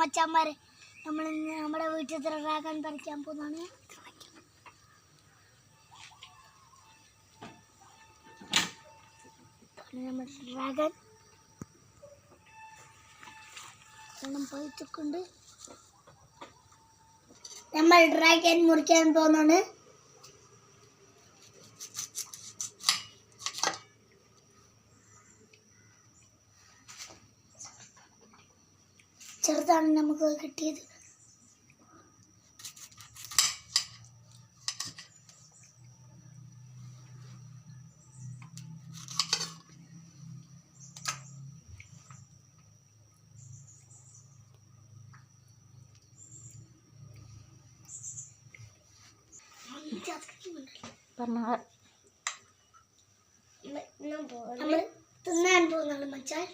മച്ചാന്മാരെ നമ്മൾ നമ്മുടെ വീട്ടിൽ ഡ്രാഗൺ പറിക്കാൻ പോകുന്നതാണ്. നമ്മുടെ ഡ്രാഗൺ പഴുത്തുകൊണ്ട് നമ്മൾ ഡ്രാഗൺ മുറിക്കാൻ പോകുന്നതാണ്. ചെറുതാണ് നമുക്ക് കിട്ടിയത്. നമ്മൾ തിന്നാൻ പോകുന്നതാണ് മച്ചാൻ.